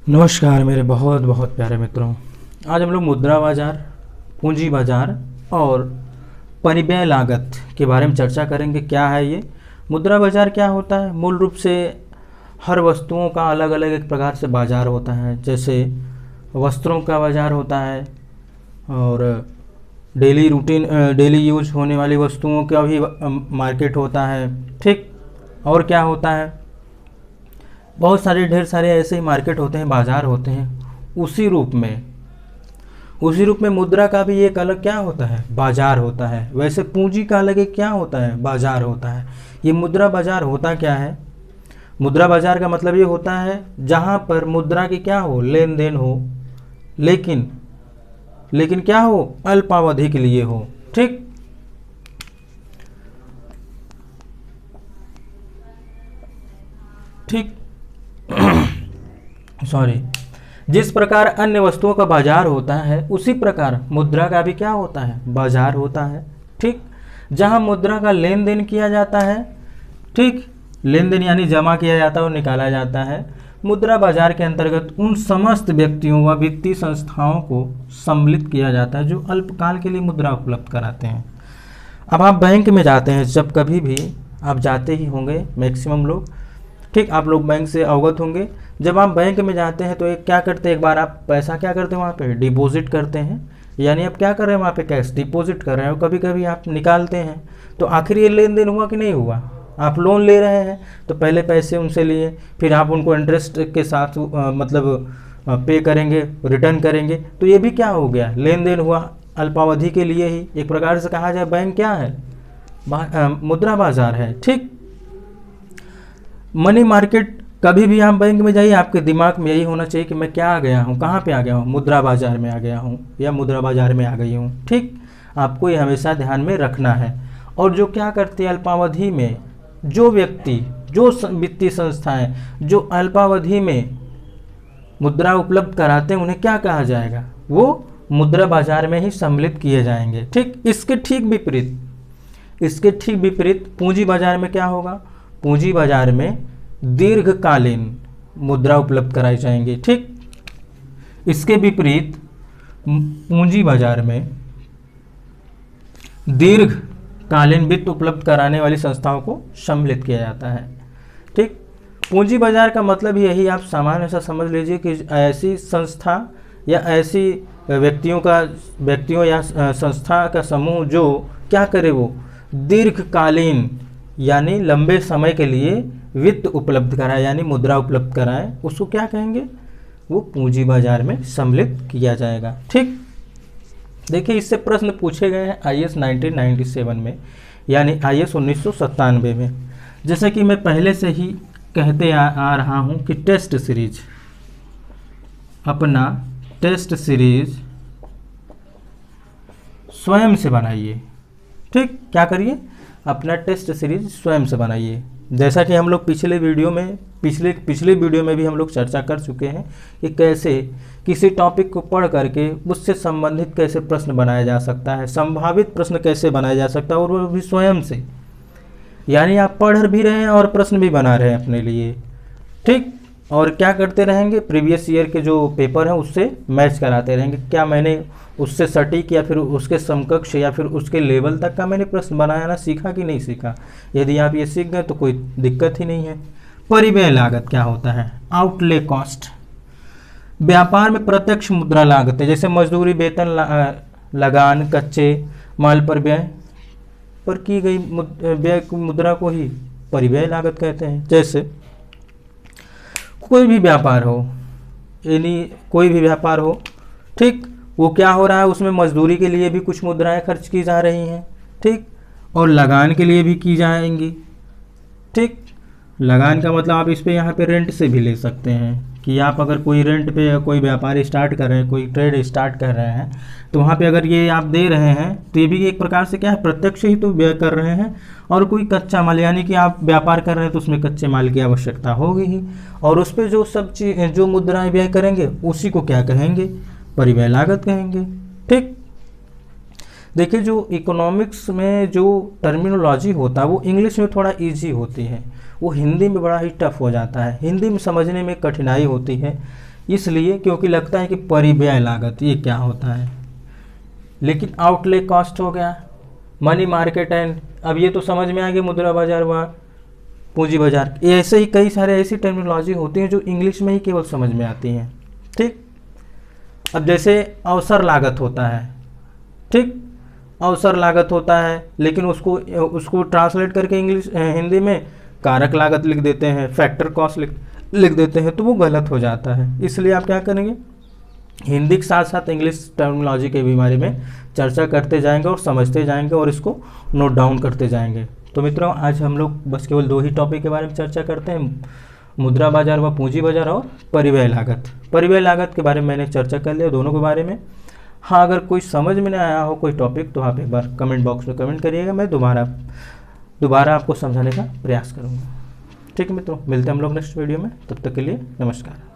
नमस्कार मेरे बहुत बहुत प्यारे मित्रों। आज हम लोग मुद्रा बाजार, पूंजी बाजार और परिव्यय लागत के बारे में चर्चा करेंगे। क्या है ये मुद्रा बाजार, क्या होता है? मूल रूप से हर वस्तुओं का अलग अलग एक प्रकार से बाजार होता है। जैसे वस्त्रों का बाजार होता है और डेली यूज होने वाली वस्तुओं का भी मार्केट होता है, ठीक। और क्या होता है, बहुत सारे ढेर सारे ऐसे ही मार्केट होते हैं, बाजार होते हैं। उसी रूप में मुद्रा का भी एक अलग क्या होता है, बाजार होता है। वैसे पूंजी का अलग एक क्या होता है, बाजार होता है। ये मुद्रा बाजार होता क्या है? मुद्रा बाजार का मतलब ये होता है जहां पर मुद्रा की क्या हो, लेन देन हो, लेकिन क्या हो, अल्पावधि के लिए हो, ठीक। ठीक सॉरी। जिस प्रकार अन्य वस्तुओं का बाजार होता है उसी प्रकार मुद्रा का भी क्या होता है, बाजार होता है, ठीक। जहां मुद्रा का लेन देन किया जाता है, ठीक। लेन देन यानी जमा किया जाता है और निकाला जाता है। मुद्रा बाजार के अंतर्गत उन समस्त व्यक्तियों व वित्तीय संस्थाओं को सम्मिलित किया जाता है जो अल्पकाल के लिए मुद्रा उपलब्ध कराते हैं। अब आप बैंक में जाते हैं, जब कभी भी आप जाते ही होंगे मैक्सिमम लोग, ठीक। आप लोग बैंक से अवगत होंगे। जब आप बैंक में जाते हैं तो एक क्या करते हैं, एक बार आप पैसा क्या करते हैं, वहाँ पे डिपॉजिट करते हैं। यानी आप क्या कर रहे हैं, वहाँ पे कैश डिपॉजिट कर रहे हैं और कभी कभी आप निकालते हैं। तो आखिर ये लेन देन हुआ कि नहीं हुआ? आप लोन ले रहे हैं तो पहले पैसे उनसे लिए, फिर आप उनको इंटरेस्ट के साथ पे करेंगे, रिटर्न करेंगे। तो ये भी क्या हो गया, लेन देन हुआ, अल्पावधि के लिए ही। एक प्रकार से कहा जाए बैंक क्या है, मुद्रा बाजार है, ठीक। मनी मार्केट, कभी भी आप बैंक में जाइए आपके दिमाग में यही होना चाहिए कि मैं क्या आ गया हूँ, कहाँ पे आ गया हूँ, मुद्रा बाजार में आ गया हूँ या मुद्रा बाजार में आ गई हूँ, ठीक। आपको ये हमेशा ध्यान में रखना है। और जो क्या करते हैं अल्पावधि में, जो व्यक्ति, जो वित्तीय संस्थाएं जो अल्पावधि में मुद्रा उपलब्ध कराते हैं उन्हें क्या कहा जाएगा, वो मुद्रा बाजार में ही सम्मिलित किए जाएंगे, ठीक। इसके ठीक विपरीत पूंजी बाजार में क्या होगा, पूंजी बाजार में दीर्घकालीन मुद्रा उपलब्ध कराई जाएंगी, ठीक। इसके विपरीत पूंजी बाजार में दीर्घकालीन वित्त उपलब्ध कराने वाली संस्थाओं को सम्मिलित किया जाता है, ठीक। पूंजी बाजार का मतलब यही आप सामान्य सा समझ लीजिए कि ऐसी संस्था या ऐसी व्यक्तियों या संस्था का समूह जो क्या करे, वो दीर्घकालीन यानी लंबे समय के लिए वित्त उपलब्ध कराए यानी मुद्रा उपलब्ध कराए, उसको क्या कहेंगे, वो पूंजी बाजार में सम्मिलित किया जाएगा, ठीक। देखिए इससे प्रश्न पूछे गए हैं IAS 1997 में, यानी IAS 1997 में। जैसे कि मैं पहले से ही कहते आ रहा हूं कि अपना टेस्ट सीरीज स्वयं से बनाइए, ठीक। क्या करिए, अपना टेस्ट सीरीज स्वयं से बनाइए। जैसा कि हम लोग पिछले वीडियो में भी हम लोग चर्चा कर चुके हैं कि कैसे किसी टॉपिक को पढ़ करके उससे संबंधित कैसे प्रश्न बनाया जा सकता है, संभावित प्रश्न कैसे बनाया जा सकता है, और वो भी स्वयं से। यानी आप पढ़ भी रहे हैं और प्रश्न भी बना रहे हैं अपने लिए, ठीक। और क्या करते रहेंगे, प्रीवियस ईयर के जो पेपर हैं उससे मैच कराते रहेंगे। क्या मैंने उससे सटीक या फिर उसके समकक्ष या फिर उसके लेवल तक का मैंने प्रश्न बनाना सीखा कि नहीं सीखा? यदि आप ये सीख गए तो कोई दिक्कत ही नहीं है। परिव्यय लागत क्या होता है, आउटले कॉस्ट। व्यापार में प्रत्यक्ष मुद्रा लागत है, जैसे मजदूरी, वेतन, लगान, कच्चे माल पर व्यय पर की गई व्यय मुद्रा को ही परिव्यय लागत कहते हैं। जैसे कोई भी व्यापार हो, ठीक, वो क्या हो रहा है, उसमें मजदूरी के लिए भी कुछ मुद्राएं खर्च की जा रही हैं, ठीक, और लगान के लिए भी की जाएंगी, ठीक। लगान का मतलब आप इस पे यहाँ पे रेंट से भी ले सकते हैं कि आप अगर कोई रेंट पे कोई व्यापार स्टार्ट कर रहे हैं, कोई ट्रेड स्टार्ट कर रहे हैं, तो वहाँ पे अगर ये आप दे रहे हैं तो ये भी एक प्रकार से क्या है, प्रत्यक्ष ही तो व्यय कर रहे हैं। और कोई कच्चा माल, यानी कि आप व्यापार कर रहे हैं तो उसमें कच्चे माल की आवश्यकता होगी ही, और उस पर जो सब चीज जो मुद्राएं व्यय करेंगे उसी को क्या कहेंगे, परिव्यय लागत कहेंगे, ठीक। देखिए जो इकोनॉमिक्स में जो टर्मिनोलॉजी होता है वो इंग्लिश में थोड़ा इजी होती है, वो हिंदी में बड़ा ही टफ हो जाता है, हिंदी में समझने में कठिनाई होती है। इसलिए क्योंकि लगता है कि परिव्यय लागत ये क्या होता है, लेकिन आउटले कॉस्ट हो गया, मनी मार्केट एंड, अब ये तो समझ में आ गया मुद्रा बाजार व पूंजी बाजार। ये ऐसे ही कई सारे ऐसी टर्मिनोलॉजी होती हैं जो इंग्लिश में ही केवल समझ में आती हैं। ठीक, अब जैसे अवसर लागत होता है, ठीक, अवसर लागत होता है, लेकिन उसको ट्रांसलेट करके इंग्लिश हिंदी में कारक लागत लिख देते हैं, फैक्टर कॉस्ट लिख देते हैं, तो वो गलत हो जाता है। इसलिए आप क्या करेंगे, हिंदी के साथ साथ इंग्लिश टर्मिनोलॉजी के भी बारे में चर्चा करते जाएंगे और समझते जाएंगे और इसको नोट डाउन करते जाएंगे। तो मित्रों, आज हम लोग बस केवल 2 ही टॉपिक के बारे में चर्चा करते हैं, मुद्रा बाजार व पूंजी बाजार और परिव्यय लागत। परिव्यय लागत के बारे में मैंने चर्चा कर लिया दोनों के बारे में। हाँ, अगर कोई समझ में नहीं आया हो कोई टॉपिक तो आप एक बार कमेंट बॉक्स में कमेंट करिएगा, मैं दोबारा आपको समझाने का प्रयास करूँगा। ठीक है मित्रों, मिलते हैं हम लोग नेक्स्ट वीडियो में, तब तक के लिए नमस्कार।